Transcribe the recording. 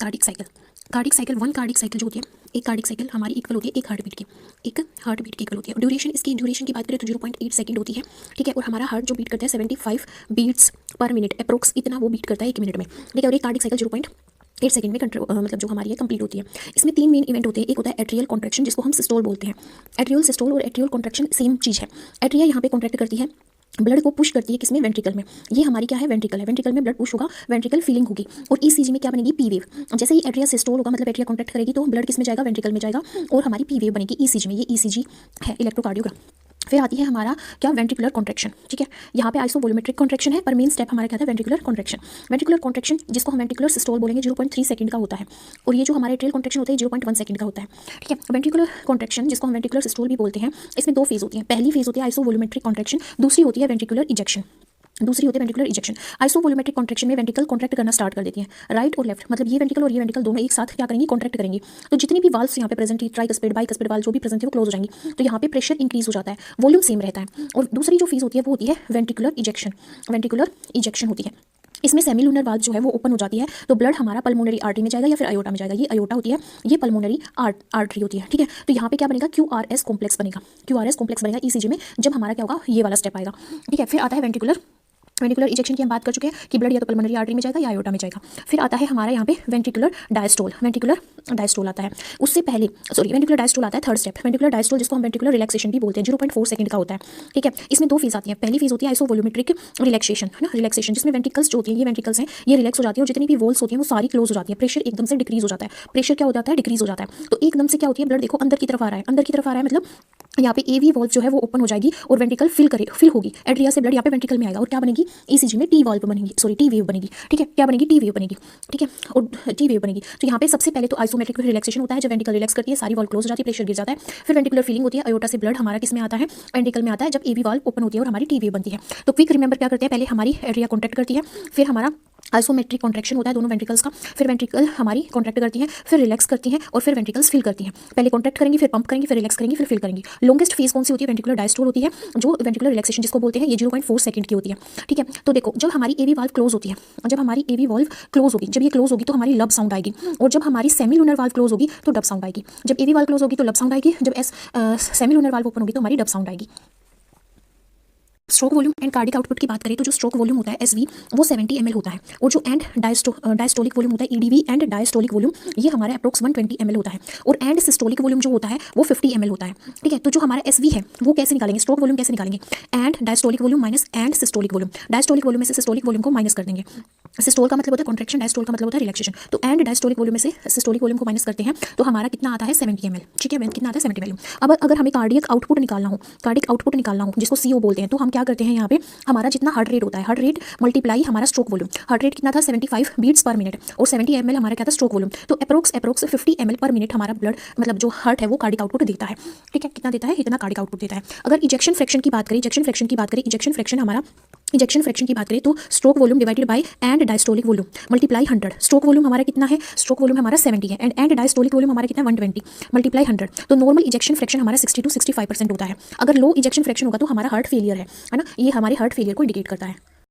Cardiac cycle. Cardiac cycle, one cardiac cycle जो होती है, एक कार्डिक साइकिल हमारी इक्वल होती है एक हार्ट बीट की, एक हार्ट बीट की इक्वल होती है। ड्यूरेशन, इसकी ड्यूरेशन की बात करें तो 0.8 सेकंड होती है, ठीक है। और हमारा हार्ट जो बीट करता है 75 बीट्स पर मिनट, अप्रोक्स इतना वो बीट करता है 1 मिनट में, ठीक है। और एक कार्डिक साइकिल 0.8 सेकंड में मतलब जो हमारी है कंप्लीट होती है। इसमें 3 मेन इवेंट होते हैं। एक होता है एट्रियल कॉन्ट्रैक्शन, जिसको हम सिस्टोल बोलते हैं। एट्रियल, सिस्टोल और एट्रियल कॉन्ट्रैक्शन सेम चीज़ है। एट्रिया यहाँ पे कॉन्ट्रैक्ट करती है, ब्लड को पुश करती है किसमें, वेंट्रिकल में। ये हमारी क्या है, वेंट्रिकल है। वेंट्रिकल में ब्लड पुश होगा, वेंट्रिकल फीलिंग होगी। और ईसीजी में क्या बनेगी, पी वेव। जैसे ही एट्रिया सिस्टोल होगा मतलब एट्रिया कॉन्ट्रैक्ट करेगी तो ब्लड किसमें जाएगा, वेंट्रिकल में जाएगा और हमारी पी वेव बनेगी ईसीजी में। ये ईसीजी है, इलेक्ट्रोकार्डियोग्राम। फिर आती है हमारा क्या, वेंट्रिकुलर कॉन्ट्रैक्शन, ठीक है। यहाँ पे आइसोवोल्यूमेट्रिक कॉन्ट्रैक्शन है, पर मेन स्टेप हमारा क्या था, वेंट्रिकुलर कॉन्ट्रैक्शन। वेंट्रिकुलर कॉन्ट्रैक्शन जिसको हम वेंट्रिकुलर सिस्टोल बोलेंगे 0.3 सेकंड का होता है। और ये जो हमारे एट्रियल कॉन्ट्रैक्शन होता है 0.1 सेकंड का होता है, ठीक है। वेंट्रिकुलर कॉन्ट्रैक्शन जिसको हम वेंट्रिकुलर सिस्टोल भी बोलते हैं, इसमें 2 फेज होती है। पहली फेज होती है आइसोवोल्यूमेट्रिक कॉन्ट्रैक्शन, दूसरी होती है वेंट्रिकुलर इजेक्शन। दूसरी होती है वेंट्रिकुलर इजेक्शन। आइसोवोल्यूमेट्रिक कॉन्ट्रैक्शन में वेंट्रिकल कॉन्ट्रैक्ट करना स्टार्ट कर देती है, राइट और लेफ्ट, मतलब ये वेंट्रिकल और ये वेंट्रिकल दोनों एक साथ क्या करेंगी, कॉन्ट्रैक्ट करेंगी। तो जितनी भी वाल्व्स यहाँ पे प्रेजेंट थी, ट्राइकस्पिड बाइकस्पिड वाल्व जो भी प्रेजेंट थे वो क्लोज हो जाएंगी। तो यहाँ पे प्रेशर इंक्रीज हो जाता है, वॉल्यूम सेम रहता है। और दूसरी जो फेज होती है वो होती है वेंट्रिकुलर इजेक्शन। वेंट्रिकुलर इजेक्शन होती है, इसमें सेमिलुनर वाल्व जो है वो ओपन हो जाती है, तो ब्लड हमारा पल्मोनरी आर्टरी में जाएगा या फिर अयोटा में जाएगा। ये अयोटा होती है, ये पल्मोनरी आर्टरी होती है, ठीक है। तो यहाँ पे क्या बनेगा, क्यूआरएस कॉम्प्लेक्स बनेगा। क्यूआरएस कॉम्प्लेक्स बनेगा ईसीजी में जब हमारा क्या होगा, ये वाला स्टेप आएगा, ठीक है। फिर आता है वेंट्रिकुलर इजेक्शन की हम बात कर चुके हैं कि ब्लड या तो पल्मोनरी आर्टरी में जाएगा या अयोटा में जाएगा। फिर आता है हमारा यहाँ पे वेंट्रिकुलर डायस्टोल। वेंट्रिकुलर डायस्टोल आता है, उससे पहले वेंट्रिकुलर डायस्टोल आता है थर्ड स्टेप। वेंट्रिकुलर डायस्टोल जिसको हम वेंट्रिकुलर रिलैक्सेशन भी बोलते हैं, 0.4 सेकंड का होता है, ठीक है। इसमें 2 फेज आती है। पहली फेज होती है आइसोवोल्यूमेट्रिक रिलैक्सेशन, है ना, रिलैक्सेशन, जिसमें वेंट्रिकल्स जो होती है, ये वेंट्रिकल्स हैं, ये रिलैक्स हो जाती है और जितनी भी वॉल्स होती हैं वो सारी क्लोज हो जाती है। प्रेशर एकदम से डिक्रीज हो जाता है। प्रेशर क्या हो जाता है, डिक्रीज हो जाता है। तो एकदम से क्या होती है, ब्लड देखो अंदर की तरफ आ रहा है, अंदर की तरफ आ रहा है, मतलब यहाँ पे एवी वॉल्व जो है वो ओपन हो जाएगी और वेंट्रिकल फिल होगी। एट्रिया से ब्लड यहाँ पे वेंट्रिकल में आएगा और क्या बनेगी, ईसीजी में टी वॉल्व बनेगी, सॉरी टी वेव बनेगी, ठीक है। क्या बनेगी, टी वेव बनेगी, ठीक है। और टी वेव बनेगी तो यहाँ पे सबसे पहले तो आइसोमेट्रिक रिलैक्सेशन होता है, जब वेंट्रिकल रिलैक्स करती है सारी वॉल्व क्लोज हो जाती है, प्रेशर गिर जाता है। फिर वेंट्रिकुलर फीलिंग होती है, अयोटा से ब्लड हमारा किस में आता है, वेंट्रिकल में आता है, जब एवी वॉल्व ओपन होती है और हमारी टी वेव बनती है। तो क्विक रिमेंबर क्या करते हैं, पहले हमारी एट्रिया कॉन्ट्रैक्ट करती है, फिर हमारा आइसोमेट्रिक कॉन्ट्रैक्शन होता है दोनों वेंट्रिकल्स का, फिर वेंट्रिकल हमारी कॉन्ट्रैक्ट करती है, फिर रिलैक्स करती है और फिर वेंट्रिकल्स फिल करती हैं। पहले कॉन्ट्रैक्ट करेंगी, फिर पंप करेंगी, फिर रिलैक्स करेंगी, फिर फिल करेंगी। लॉन्गेस्ट फेज कौन सी होती है, वेंट्रिकुलर डायस्टोल होती है, जो वेंट्रिकुलर रिलैक्सेशन जिसको बोलते हैं, ये 0.4 सेकंड की होती है, ठीक है। तो देखो जब हमारी एवी वाल्व क्लोज होती है, जब हमारी एवी वाल्व क्लोज होगी, जब ये क्लोज होगी तो हमारी लब साउंड आएगी, और जब हमारी सेमिलुनर वाल्व क्लोज होगी तो डब साउंड आएगी। जब एवी वाल्व क्लोज होगी तो लब साउंड आएगी, जब सेमिलुनर वाल्व ओपन होगी तो हमारी डब साउंड आएगी। Stroke volume and cardiac output की बात करें तो जो स्ट्रोक वॉल्यूम होता है एसवी वो 70 ml होता है, और जो एंड डायस्टोलिक वॉल्यूम होता है ईडीवी एंड डायस्टोलिक वॉल्यूम, ये हमारा अप्रोक्स 120 ml होता है, और एंड सिस्टोलिक वॉल्यूम जो होता है वो 50 ml होता है, ठीक है। तो जो हमारा एसवी है वो कैसे निकालेंगे, स्ट्रोक वॉल्यूम कैसे निकालेंगे, and diastolic volume minus and systolic volume. Diastolic volume में से सिस्टोलिक वॉल्यूम को माइनस कर देंगे। सिस्टोल का मतलब होता है कॉन्ट्रैक्शन, डायस्टोल का मतलब होता है रिलैक्सेशन। तो एंड डायस्टोलिक वॉल्यूम में से सिस्टोलिक वॉल्यूम को माइनस करते हैं तो हमारा कितना आता है, 70 ml, ठीक है। कितना आता है, 70 ml। अब अगर हमें कार्डियक आउटपुट निकालना हो, जिसको सीओ बोलते हैं, तो हम क्या करते हैं, यहाँ पे हमारा जितना हार्ट रेट होता है, हार्ट रेट मल्टीप्लाई हमारा स्ट्रोक वॉल्यूम। हार्ट रेट कितना था, 75 बीट्स पर मिनट, और 70 ml हमारा क्या था, स्ट्रोक वॉल्यूम। तो अप्रोक्स 50 ml पर मिनट हमारा ब्लड मतलब जो हार्ट है वो कार्डिक आउटपुट देता है, ठीक है। कितना देता है, इतना कार्डिक आउटपुट देता है। अगर इजेक्शन फ्रैक्शन की बात करें, इजेक्शन फ्रैक्शन की बात करें तो stroke volume divided by and diastolic volume multiply 100। Stroke volume हमारा कितना है, स्ट्रोक वॉल्यूम हमारा 70 है, एंड डायस्टोलिक वॉल्यूम हमारा कितना है, 120 मल्टीप्लाई 100। तो नॉर्मल इजेक्शन फ्रैक्शन हमारा 60 to 65% होता है। अगर लो इजेक्शन फ्रैक्शन होगा तो हमारा हार्ट फेलियर है ना, ये हमारे हार्ट फेलियर को इंडिकेट करता है।